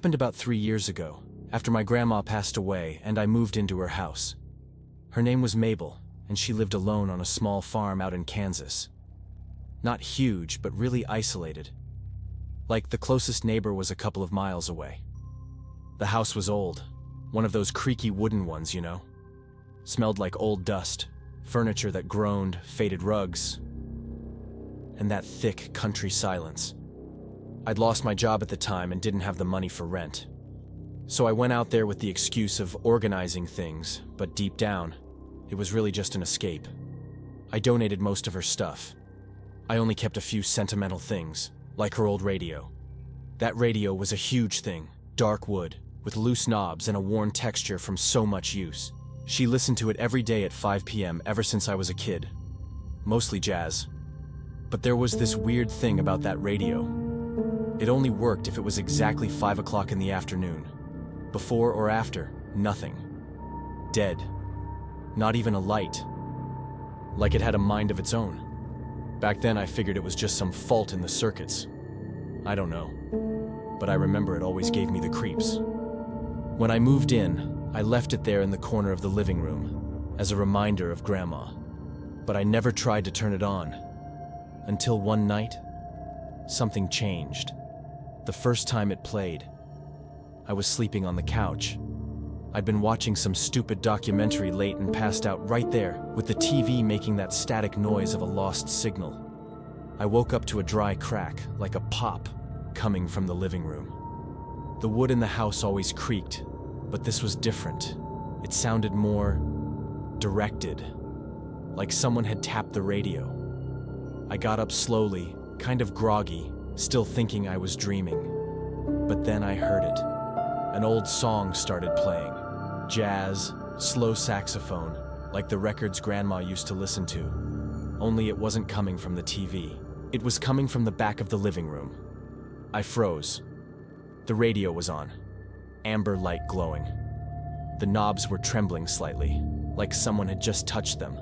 happened about 3 years ago, after my grandma passed away and I moved into her house. Her name was Mabel, and she lived alone on a small farm out in Kansas. Not huge, but really isolated. Like the closest neighbor was a couple of miles away. The house was old, one of those creaky wooden ones, you know. Smelled like old dust, furniture that groaned, faded rugs, and that thick country silence. I'd lost my job at the time and didn't have the money for rent. So I went out there with the excuse of organizing things, but deep down, it was really just an escape. I donated most of her stuff. I only kept a few sentimental things, like her old radio. That radio was a huge thing, dark wood, with loose knobs and a worn texture from so much use. She listened to it every day at 5 p.m. ever since I was a kid. Mostly jazz. But there was this weird thing about that radio. It only worked if it was exactly 5 o'clock in the afternoon. Before or after, nothing. Dead. Not even a light. Like it had a mind of its own. Back then I figured it was just some fault in the circuits. I don't know. But I remember it always gave me the creeps. When I moved in, I left it there in the corner of the living room, as a reminder of Grandma. But I never tried to turn it on. Until one night, something changed. The first time it played, I was sleeping on the couch. I'd been watching some stupid documentary late and passed out right there, with the TV making that static noise of a lost signal. I woke up to a dry crack, like a pop, coming from the living room. The wood in the house always creaked, but this was different. It sounded more directed, like someone had tapped the radio. I got up slowly, kind of groggy, still thinking I was dreaming. But then I heard it. An old song started playing. Jazz, slow saxophone, like the records Grandma used to listen to. Only it wasn't coming from the TV. It was coming from the back of the living room. I froze. The radio was on. Amber light glowing. The knobs were trembling slightly, like someone had just touched them.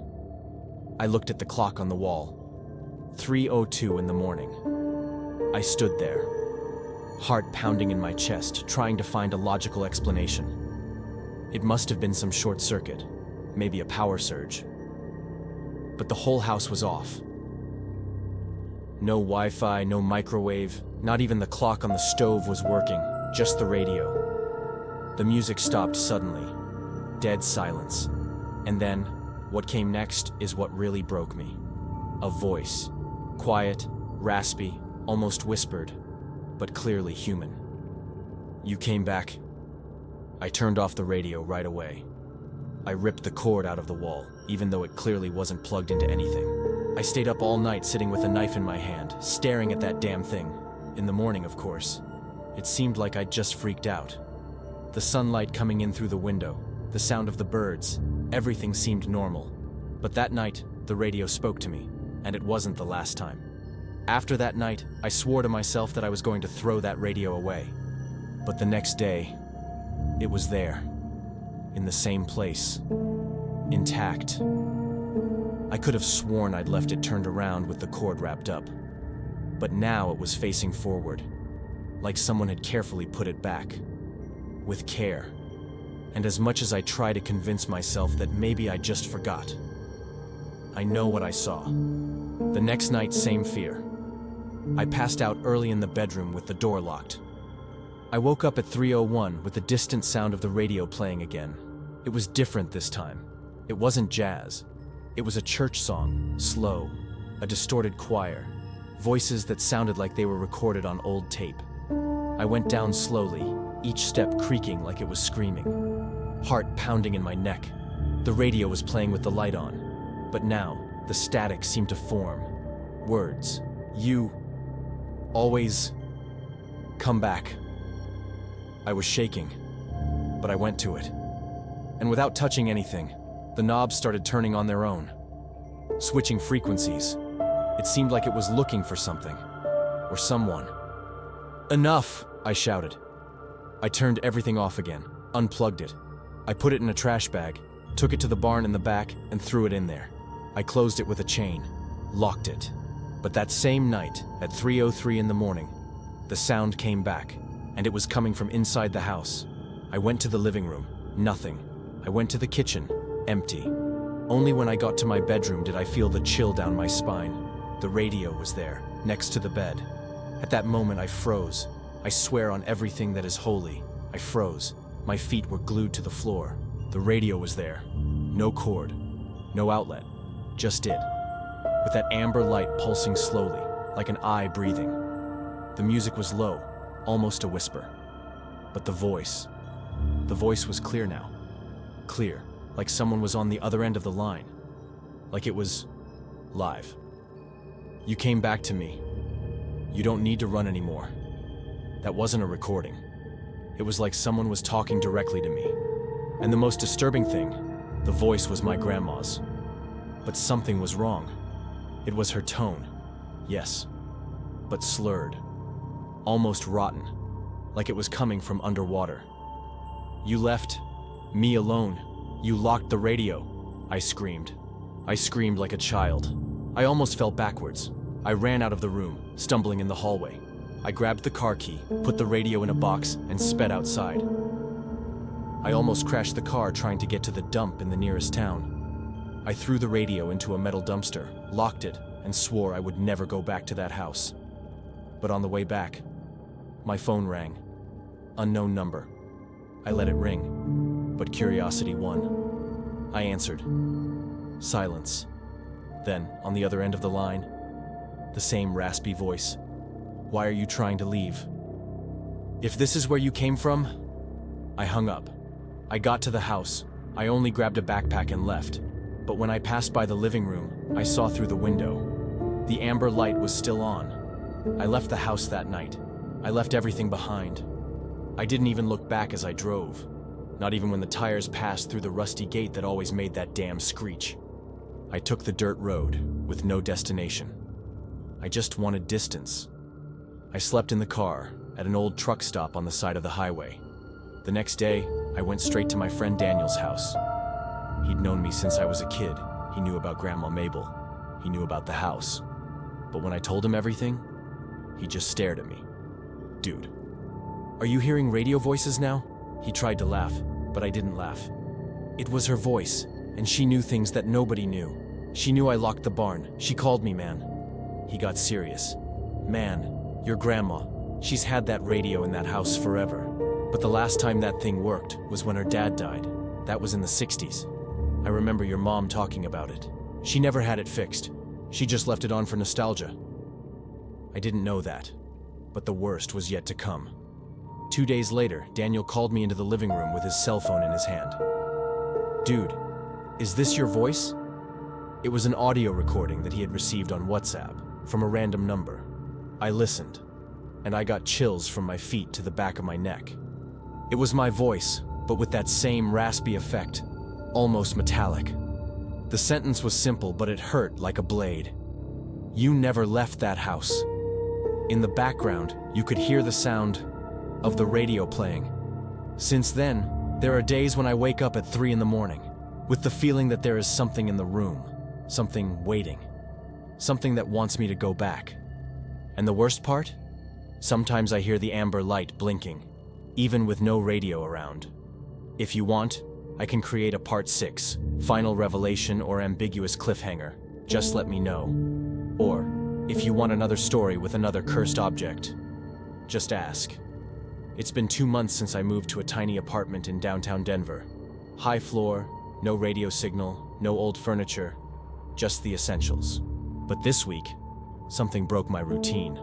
I looked at the clock on the wall. 3:02 in the morning. I stood there, heart pounding in my chest, trying to find a logical explanation. It must have been some short circuit, maybe a power surge. But the whole house was off. No Wi-Fi, no microwave, not even the clock on the stove was working, just the radio. The music stopped suddenly, dead silence. And then, what came next is what really broke me. A voice, quiet, raspy, almost whispered, but clearly human. "You came back." I turned off the radio right away. I ripped the cord out of the wall, even though it clearly wasn't plugged into anything. I stayed up all night sitting with a knife in my hand, staring at that damn thing. In the morning, of course. It seemed like I'd just freaked out. The sunlight coming in through the window, the sound of the birds, everything seemed normal. But that night, the radio spoke to me, and it wasn't the last time. After that night, I swore to myself that I was going to throw that radio away. But the next day, it was there, in the same place, intact. I could have sworn I'd left it turned around with the cord wrapped up. But now it was facing forward, like someone had carefully put it back, with care. And as much as I try to convince myself that maybe I just forgot, I know what I saw. The next night, same fear. I passed out early in the bedroom with the door locked. I woke up at 3:01 with the distant sound of the radio playing again. It was different this time. It wasn't jazz. It was a church song, slow, a distorted choir, voices that sounded like they were recorded on old tape. I went down slowly, each step creaking like it was screaming, heart pounding in my neck. The radio was playing with the light on, but now the static seemed to form. Words. "You always come back." I was shaking, but I went to it. And without touching anything, the knobs started turning on their own, switching frequencies. It seemed like it was looking for something, or someone. "Enough!" I shouted. I turned everything off again, unplugged it. I put it in a trash bag, took it to the barn in the back, and threw it in there. I closed it with a chain, locked it. But that same night, at 3:03 in the morning, the sound came back. and it was coming from inside the house. I went to the living room, nothing. I went to the kitchen, empty. Only when I got to my bedroom did I feel the chill down my spine. The radio was there, next to the bed. At that moment I froze. I swear on everything that is holy, I froze. My feet were glued to the floor. The radio was there. No cord, no outlet, just it. With that amber light pulsing slowly, like an eye breathing. The music was low, almost a whisper. But the voice was clear now. Clear, like someone was on the other end of the line. Like it was live. You came back to me. You don't need to run anymore. That wasn't a recording. It was like someone was talking directly to me. And the most disturbing thing, the voice was my grandma's. But something was wrong. It was her tone, yes, but slurred, almost rotten, like it was coming from underwater. You left me alone. You locked the radio, I screamed. I screamed like a child. I almost fell backwards. I ran out of the room, stumbling in the hallway. I grabbed the car key, put the radio in a box, and sped outside. I almost crashed the car trying to get to the dump in the nearest town. I threw the radio into a metal dumpster, locked it, and swore I would never go back to that house. But on the way back, my phone rang. Unknown number. I let it ring, but curiosity won. I answered. Silence. Then, on the other end of the line, the same raspy voice. Why are you trying to leave? If this is where you came from, I hung up. I got to the house. I only grabbed a backpack and left. But when I passed by the living room, I saw through the window. The amber light was still on. I left the house that night. I left everything behind. I didn't even look back as I drove. Not even when the tires passed through the rusty gate that always made that damn screech. I took the dirt road, with no destination. I just wanted distance. I slept in the car, at an old truck stop on the side of the highway. The next day, I went straight to my friend Daniel's house. He'd known me since I was a kid. He knew about Grandma Mabel. He knew about the house. But when I told him everything, he just stared at me. Dude, are you hearing radio voices now? He tried to laugh, but I didn't laugh. It was her voice, and she knew things that nobody knew. She knew I locked the barn. She called me man. He got serious. Man, your grandma. She's had that radio in that house forever. But the last time that thing worked was when her dad died. That was in the 60s. I remember your mom talking about it. She never had it fixed. She just left it on for nostalgia. I didn't know that, but the worst was yet to come. 2 days later, Daniel called me into the living room with his cell phone in his hand. Dude, is this your voice? It was an audio recording that he had received on WhatsApp from a random number. I listened, and I got chills from my feet to the back of my neck. It was my voice, but with that same raspy effect, almost metallic. The sentence was simple, but it hurt like a blade. You never left that house. In the background, you could hear the sound of the radio playing. Since then, there are days when I wake up at 3 in the morning, with the feeling that there is something in the room, something waiting, something that wants me to go back. And the worst part? Sometimes I hear the amber light blinking, even with no radio around. If you want, I can create a part 6, final revelation or ambiguous cliffhanger. Just let me know. Or, if you want another story with another cursed object, just ask. It's been 2 months since I moved to a tiny apartment in downtown Denver. High floor, no radio signal, no old furniture, just the essentials. But this week, something broke my routine.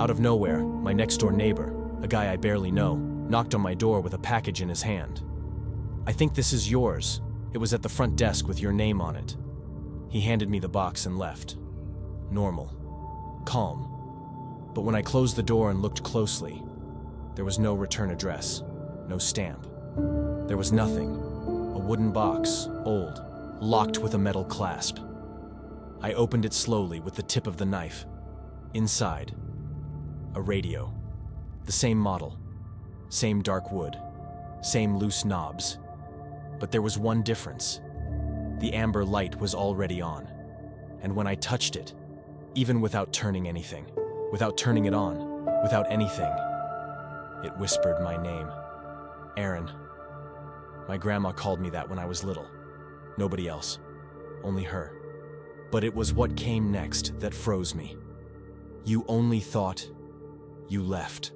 Out of nowhere, my next-door neighbor, a guy I barely know, knocked on my door with a package in his hand. I think this is yours. It was at the front desk with your name on it. He handed me the box and left. Normal. Calm. But when I closed the door and looked closely, there was no return address, no stamp. There was nothing. A wooden box, old, locked with a metal clasp. I opened it slowly with the tip of the knife. Inside, a radio. The same model, same dark wood, same loose knobs. But there was one difference. The amber light was already on. And when I touched it, even without turning anything, without turning it on, without anything, It whispered my name. Aaron. My grandma called me that when I was little. Nobody else. Only her. But it was what came next that froze me. You only thought. You left.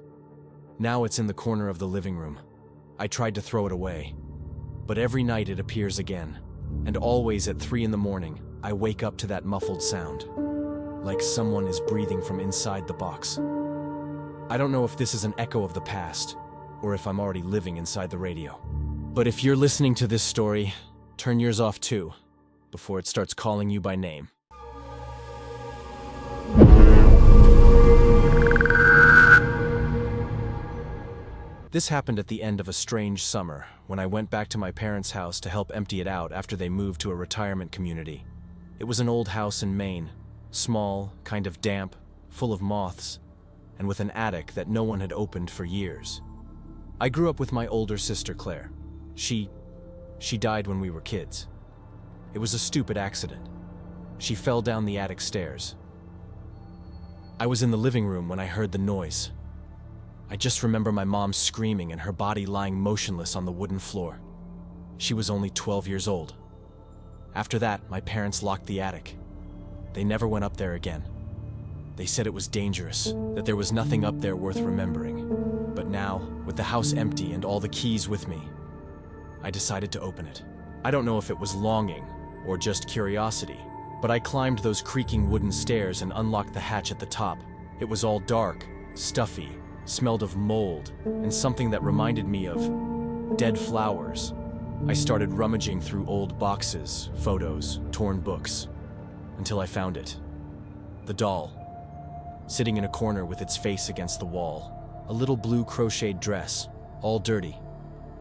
Now it's in the corner of the living room. I tried to throw it away. But every night it appears again. And always at 3 in the morning, I wake up to that muffled sound. Like someone is breathing from inside the box. I don't know if this is an echo of the past, or if I'm already living inside the radio. But if you're listening to this story, turn yours off too, before it starts calling you by name. This happened at the end of a strange summer, when I went back to my parents' house to help empty it out after they moved to a retirement community. It was an old house in Maine, small, kind of damp, full of moths, and with an attic that no one had opened for years. I grew up with my older sister Claire. She died when we were kids. It was a stupid accident. She fell down the attic stairs. I was in the living room when I heard the noise. I just remember my mom screaming and her body lying motionless on the wooden floor. She was only 12 years old. After that, my parents locked the attic. They never went up there again. They said it was dangerous, that there was nothing up there worth remembering. But now, with the house empty and all the keys with me, I decided to open it. I don't know if it was longing or just curiosity, but I climbed those creaking wooden stairs and unlocked the hatch at the top. It was all dark, stuffy, smelled of mold, and something that reminded me of dead flowers. I started rummaging through old boxes, photos, torn books, until I found it. The doll, sitting in a corner with its face against the wall. A little blue crocheted dress, all dirty.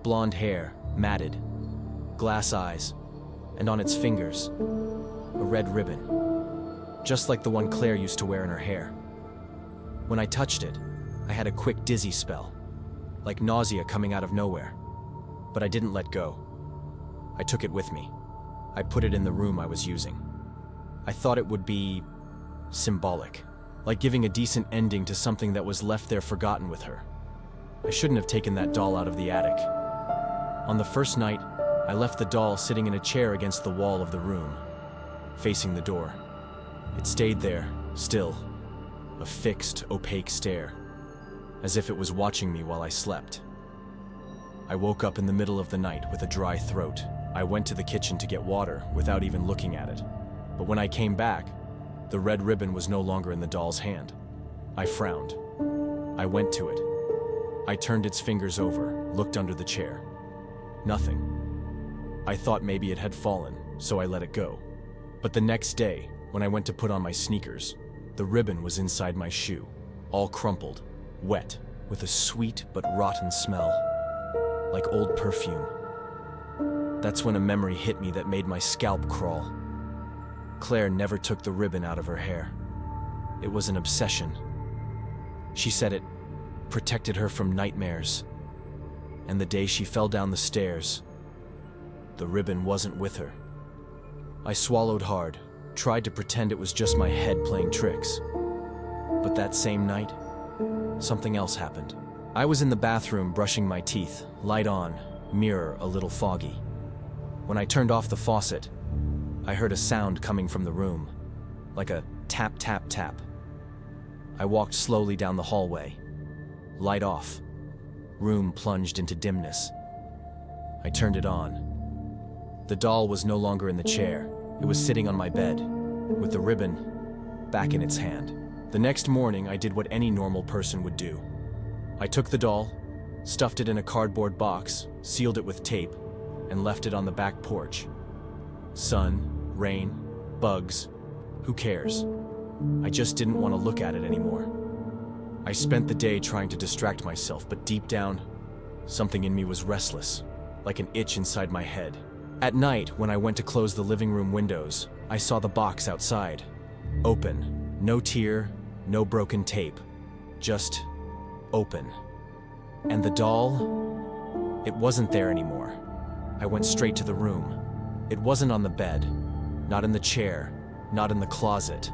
Blonde hair, matted. Glass eyes. And on its fingers, a red ribbon. Just like the one Claire used to wear in her hair. When I touched it, I had a quick dizzy spell. Like nausea coming out of nowhere. But I didn't let go. I took it with me. I put it in the room I was using. I thought it would be symbolic. Like giving a decent ending to something that was left there forgotten with her. I shouldn't have taken that doll out of the attic. On the first night, I left the doll sitting in a chair against the wall of the room, facing the door. It stayed there, still, a fixed, opaque stare, as if it was watching me while I slept. I woke up in the middle of the night with a dry throat. I went to the kitchen to get water without even looking at it. But when I came back, the red ribbon was no longer in the doll's hand. I frowned. I went to it. I turned its fingers over, looked under the chair. Nothing. I thought maybe it had fallen, so I let it go. But the next day, when I went to put on my sneakers, the ribbon was inside my shoe, all crumpled, wet, with a sweet but rotten smell, like old perfume. That's when a memory hit me that made my scalp crawl. Claire never took the ribbon out of her hair. It was an obsession. She said it protected her from nightmares. And the day she fell down the stairs, the ribbon wasn't with her. I swallowed hard, tried to pretend it was just my head playing tricks. But that same night, something else happened. I was in the bathroom brushing my teeth, light on, mirror a little foggy. When I turned off the faucet, I heard a sound coming from the room, like a tap, tap, tap. I walked slowly down the hallway. Light off. Room plunged into dimness. I turned it on. The doll was no longer in the chair. It was sitting on my bed, with the ribbon back in its hand. The next morning, I did what any normal person would do. I took the doll, stuffed it in a cardboard box, sealed it with tape, and left it on the back porch. Sun, rain, bugs, who cares? I just didn't want to look at it anymore. I spent the day trying to distract myself, but deep down, something in me was restless, like an itch inside my head. At night, when I went to close the living room windows, I saw the box outside. Open. No tear, no broken tape. Just open. And the doll? It wasn't there anymore. I went straight to the room. It wasn't on the bed, not in the chair, not in the closet.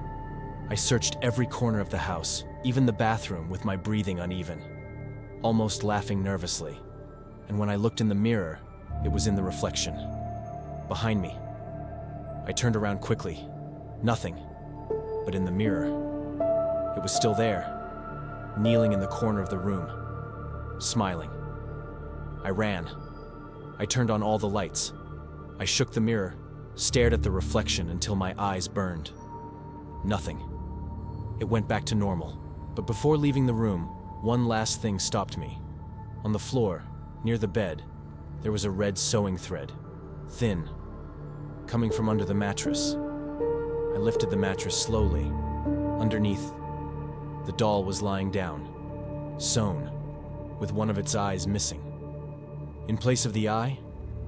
I searched every corner of the house, even the bathroom, with my breathing uneven. almost laughing nervously. And when I looked in the mirror, it was in the reflection. Behind me. I turned around quickly. Nothing. But in the mirror, it was still there, kneeling in the corner of the room, smiling. I ran. I turned on all the lights. I shook the mirror, stared at the reflection until my eyes burned. Nothing. It went back to normal. But before leaving the room, one last thing stopped me. On the floor, near the bed, there was a red sewing thread, thin, coming from under the mattress. I lifted the mattress slowly. Underneath, the doll was lying down, sewn, with one of its eyes missing. In place of the eye,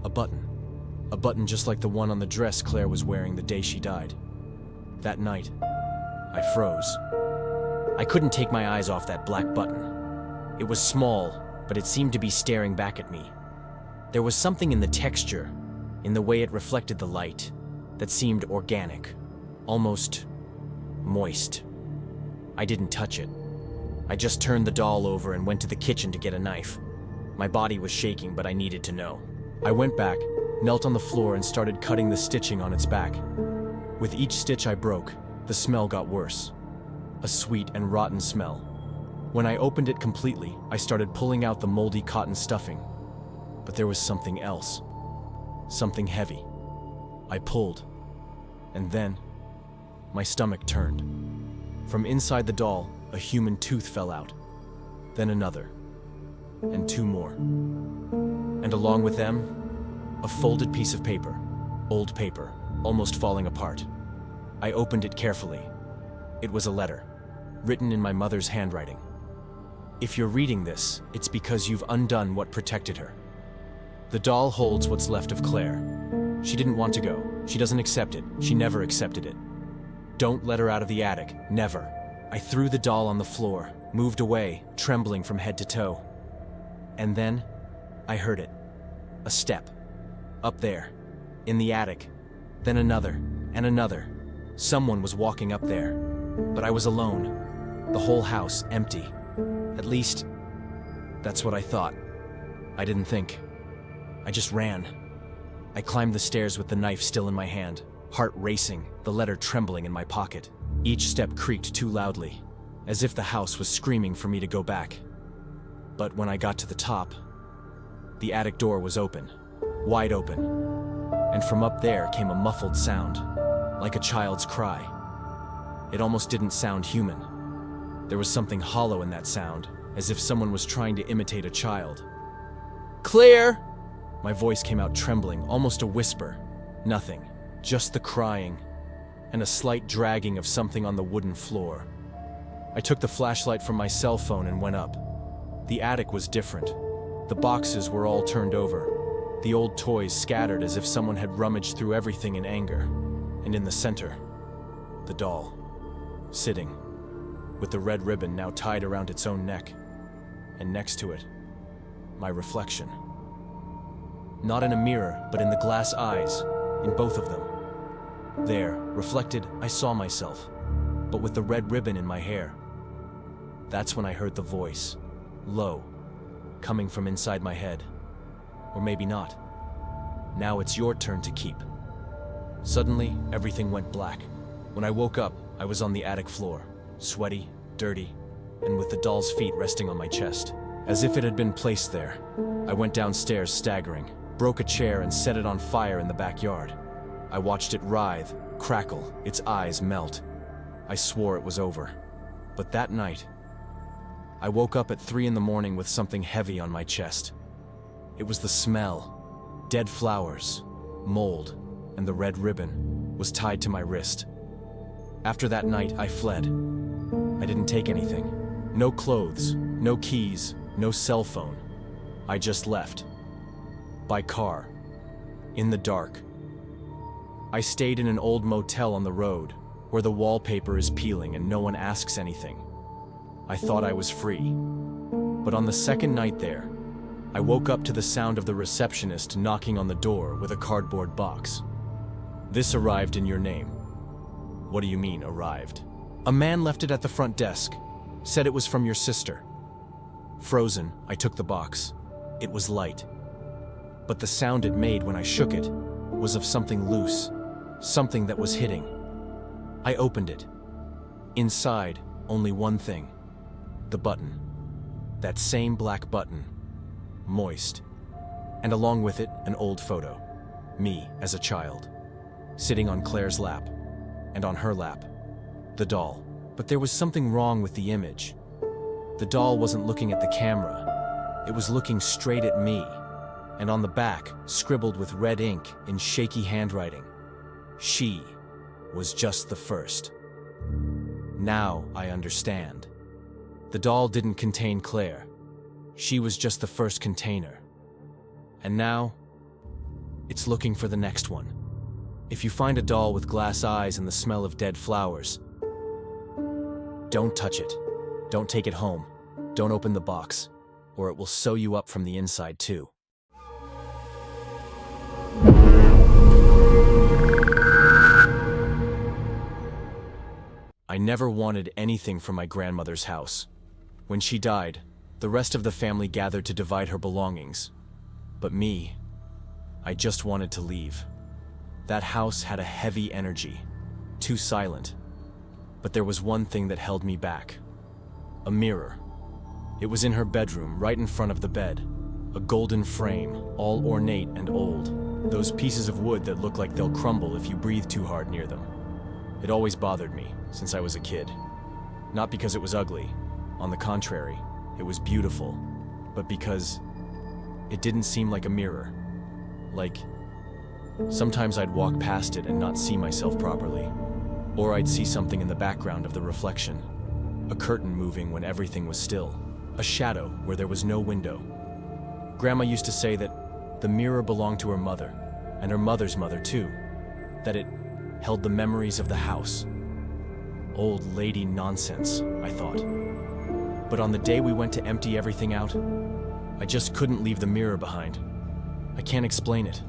a button. A button just like the one on the dress Claire was wearing the day she died. That night, I froze. I couldn't take my eyes off that black button. It was small, but it seemed to be staring back at me. There was something in the texture, in the way it reflected the light, that seemed organic, almost moist. I didn't touch it. I just turned the doll over and went to the kitchen to get a knife. My body was shaking, but I needed to know. I went back, knelt on the floor, and started cutting the stitching on its back. With each stitch I broke, the smell got worse. A sweet and rotten smell. When I opened it completely, I started pulling out the moldy cotton stuffing. But there was something else. Something heavy. I pulled. And then, my stomach turned. From inside the doll, a human tooth fell out. Then another. And two more. And along with them, a folded piece of paper. Old paper, almost falling apart. I opened it carefully. It was a letter, written in my mother's handwriting. If you're reading this, it's because you've undone what protected her. The doll holds what's left of Claire. She didn't want to go. She doesn't accept it. She never accepted it. Don't let her out of the attic. Never. I threw the doll on the floor, moved away, trembling from head to toe. And then, I heard it. A step. Up there. In the attic. Then another. And another. Someone was walking up there. But I was alone. The whole house empty. At least, that's what I thought. I didn't think. I just ran. I climbed the stairs with the knife still in my hand, heart racing, the letter trembling in my pocket. Each step creaked too loudly, as if the house was screaming for me to go back. But when I got to the top, the attic door was open, wide open, and from up there came a muffled sound, like a child's cry. It almost didn't sound human. There was something hollow in that sound, as if someone was trying to imitate a child. "Claire!" My voice came out trembling, almost a whisper. Nothing, just the crying, and a slight dragging of something on the wooden floor. I took the flashlight from my cell phone and went up. The attic was different. The boxes were all turned over, the old toys scattered as if someone had rummaged through everything in anger. And in the center, the doll, sitting, with the red ribbon now tied around its own neck, and next to it, my reflection. Not in a mirror, but in the glass eyes, in both of them. There, reflected, I saw myself, but with the red ribbon in my hair. That's when I heard the voice, low, coming from inside my head. Or maybe not. Now it's your turn to keep. Suddenly, everything went black. When I woke up, I was on the attic floor, sweaty, dirty, and with the doll's feet resting on my chest, as if it had been placed there. I went downstairs staggering, broke a chair and set it on fire in the backyard. I watched it writhe, crackle, its eyes melt. I swore it was over. But that night, I woke up at 3 a.m. with something heavy on my chest. It was the smell. Dead flowers, mold, and the red ribbon was tied to my wrist. After that night, I fled. I didn't take anything. No clothes, no keys, no cell phone. I just left. By car. In the dark. I stayed in an old motel on the road, where the wallpaper is peeling and no one asks anything. I thought I was free. But on the second night there, I woke up to the sound of the receptionist knocking on the door with a cardboard box. "This arrived in your name." "What do you mean, arrived?" "A man left it at the front desk. Said it was from your sister." Frozen, I took the box. It was light. But the sound it made when I shook it was of something loose, something that was hitting. I opened it. Inside, only one thing. The button. That same black button. Moist. And along with it, an old photo. Me as a child. Sitting on Claire's lap. And on her lap, the doll. But there was something wrong with the image. The doll wasn't looking at the camera. It was looking straight at me. And on the back, scribbled with red ink in shaky handwriting, she was just the first. Now I understand. The doll didn't contain Claire. She was just the first container. And now, it's looking for the next one. If you find a doll with glass eyes and the smell of dead flowers, don't touch it. Don't take it home. Don't open the box, or it will sew you up from the inside too. I never wanted anything from my grandmother's house. When she died, the rest of the family gathered to divide her belongings. But me, I just wanted to leave. That house had a heavy energy, too silent. But there was one thing that held me back. A mirror. It was in her bedroom, right in front of the bed. A golden frame, all ornate and old. Those pieces of wood that look like they'll crumble if you breathe too hard near them. It always bothered me, since I was a kid. Not because it was ugly. On the contrary, it was beautiful. But because it didn't seem like a mirror. Like, sometimes I'd walk past it and not see myself properly. Or I'd see something in the background of the reflection. A curtain moving when everything was still. A shadow where there was no window. Grandma used to say that the mirror belonged to her mother, and her mother's mother too. That it held the memories of the house. Old lady nonsense, I thought. But on the day we went to empty everything out, I just couldn't leave the mirror behind. I can't explain it.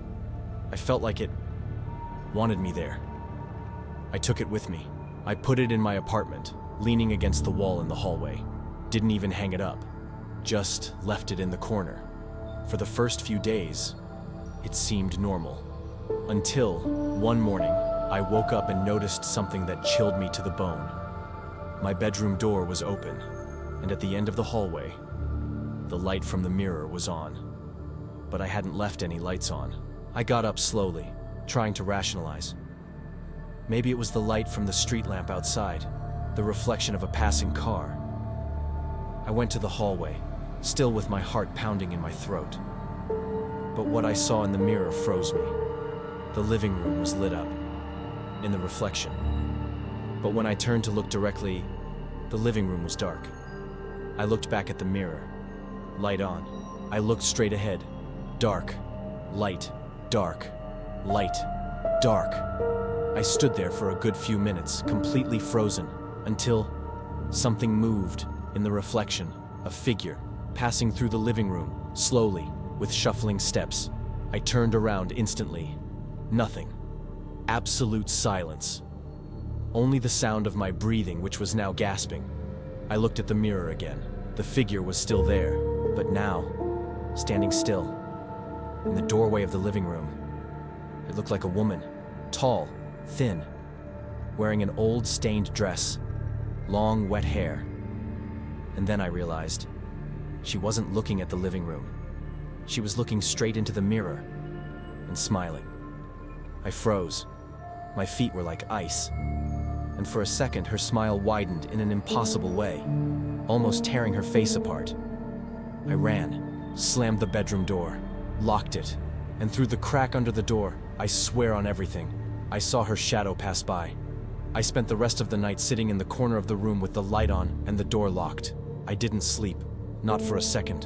I felt like it wanted me there. I took it with me. I put it in my apartment, leaning against the wall in the hallway. Didn't even hang it up. Just left it in the corner. For the first few days, it seemed normal. Until, one morning, I woke up and noticed something that chilled me to the bone. My bedroom door was open, and at the end of the hallway, the light from the mirror was on. But I hadn't left any lights on. I got up slowly, trying to rationalize. Maybe it was the light from the street lamp outside, the reflection of a passing car. I went to the hallway, still with my heart pounding in my throat. But what I saw in the mirror froze me. The living room was lit up, in the reflection. But when I turned to look directly, the living room was dark. I looked back at the mirror. Light on. I looked straight ahead. Dark. Light. Dark. Light. Dark. I stood there for a good few minutes, completely frozen, until something moved in the reflection, a figure, passing through the living room, slowly, with shuffling steps. I turned around instantly. Nothing. Absolute silence. Only the sound of my breathing, which was now gasping. I looked at the mirror again. The figure was still there, but now, standing still, in the doorway of the living room. It looked like a woman, tall, thin, wearing an old stained dress, long wet hair. And then I realized, she wasn't looking at the living room. She was looking straight into the mirror, and smiling. I froze. My feet were like ice. And for a second, her smile widened in an impossible way, almost tearing her face apart. I ran, slammed the bedroom door, locked it, and through the crack under the door, I swear on everything, I saw her shadow pass by. I spent the rest of the night sitting in the corner of the room with the light on and the door locked. I didn't sleep, not for a second.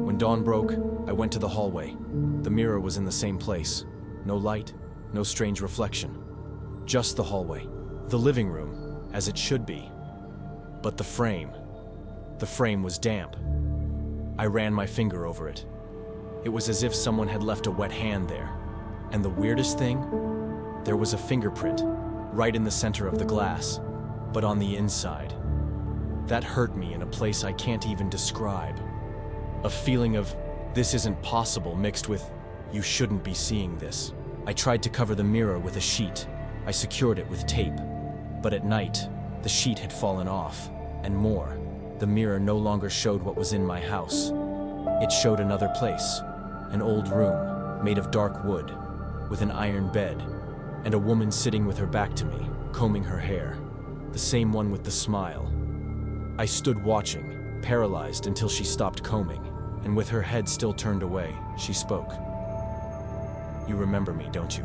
When dawn broke, I went to the hallway. The mirror was in the same place. No light, no strange reflection. Just the hallway. The living room, as it should be. But the frame was damp. I ran my finger over it. It was as if someone had left a wet hand there. And the weirdest thing? There was a fingerprint, right in the center of the glass, but on the inside. That hurt me in a place I can't even describe. A feeling of, this isn't possible, mixed with, you shouldn't be seeing this. I tried to cover the mirror with a sheet. I secured it with tape. But at night, the sheet had fallen off. And more, the mirror no longer showed what was in my house. It showed another place, an old room made of dark wood, with an iron bed, and a woman sitting with her back to me, combing her hair, the same one with the smile. I stood watching, paralyzed, until she stopped combing, and with her head still turned away, she spoke. "You remember me, don't you?"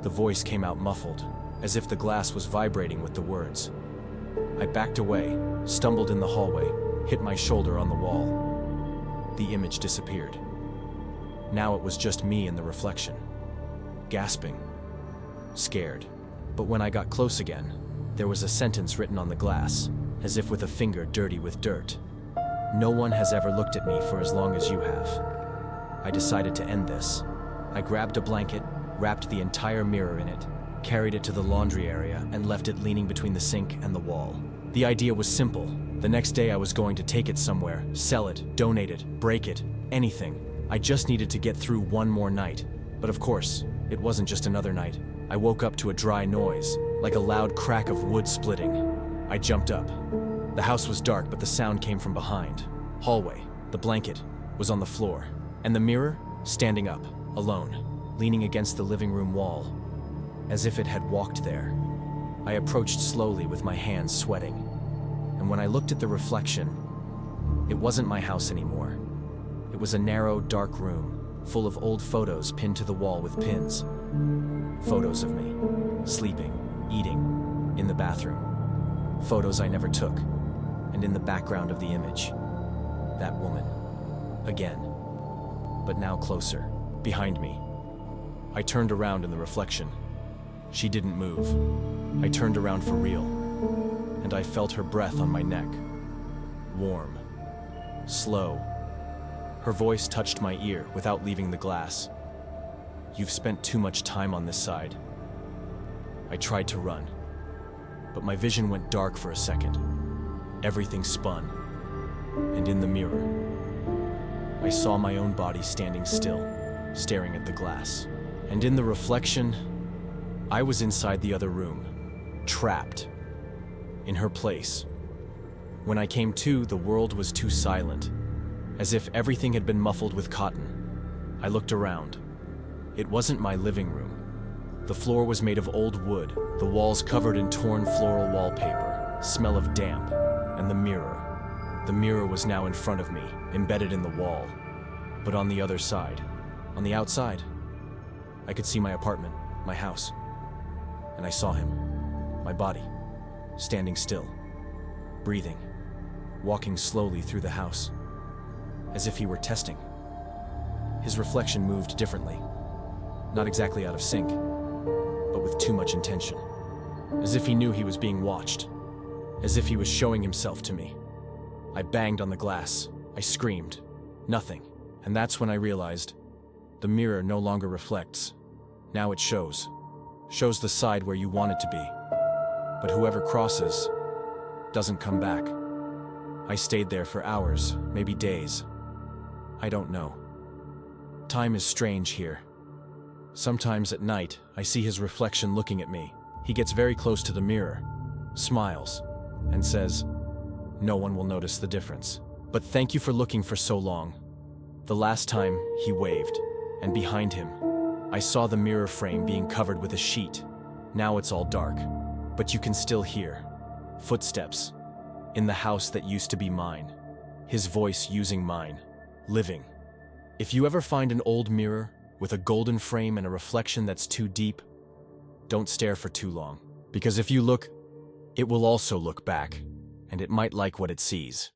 The voice came out muffled, as if the glass was vibrating with the words. I backed away, stumbled in the hallway, hit my shoulder on the wall. The image disappeared. Now it was just me in the reflection, gasping, scared. But when I got close again, there was a sentence written on the glass, as if with a finger dirty with dirt. "No one has ever looked at me for as long as you have." I decided to end this. I grabbed a blanket, wrapped the entire mirror in it, carried it to the laundry area, and left it leaning between the sink and the wall. The idea was simple. The next day I was going to take it somewhere, sell it, donate it, break it, anything. I just needed to get through one more night. But of course, it wasn't just another night. I woke up to a dry noise, like a loud crack of wood splitting. I jumped up. The house was dark, but the sound came from behind. Hallway. The blanket was on the floor, and the mirror, standing up, alone, leaning against the living room wall, as if it had walked there. I approached slowly with my hands sweating, and when I looked at the reflection, it wasn't my house anymore. It was a narrow, dark room, full of old photos pinned to the wall with pins. Photos of me, sleeping, eating, in the bathroom. Photos I never took, and in the background of the image, that woman. Again, but now closer, behind me. I turned around in the reflection. She didn't move. I turned around for real, and I felt her breath on my neck. Warm, slow. Her voice touched my ear without leaving the glass. "You've spent too much time on this side." I tried to run, but my vision went dark for a second. Everything spun, and in the mirror, I saw my own body standing still, staring at the glass. And in the reflection, I was inside the other room, trapped, in her place. When I came to, the world was too silent, as if everything had been muffled with cotton. I looked around. It wasn't my living room. The floor was made of old wood, the walls covered in torn floral wallpaper, smell of damp, and the mirror. The mirror was now in front of me, embedded in the wall. But on the other side, on the outside, I could see my apartment, my house. And I saw him, my body, standing still, breathing, walking slowly through the house, as if he were testing. His reflection moved differently, not exactly out of sync, but with too much intention, as if he knew he was being watched, as if he was showing himself to me. I banged on the glass. I screamed. Nothing. And that's when I realized the mirror no longer reflects. Now it shows the side where you want it to be. But whoever crosses doesn't come back. I stayed there for hours, maybe days. I don't know. Time is strange here. Sometimes at night, I see his reflection looking at me. He gets very close to the mirror, smiles, and says, "No one will notice the difference. But thank you for looking for so long." The last time, he waved, and behind him, I saw the mirror frame being covered with a sheet. Now it's all dark, but you can still hear footsteps in the house that used to be mine. His voice using mine, living. If you ever find an old mirror with a golden frame and a reflection that's too deep, don't stare for too long. Because if you look, it will also look back, and it might like what it sees.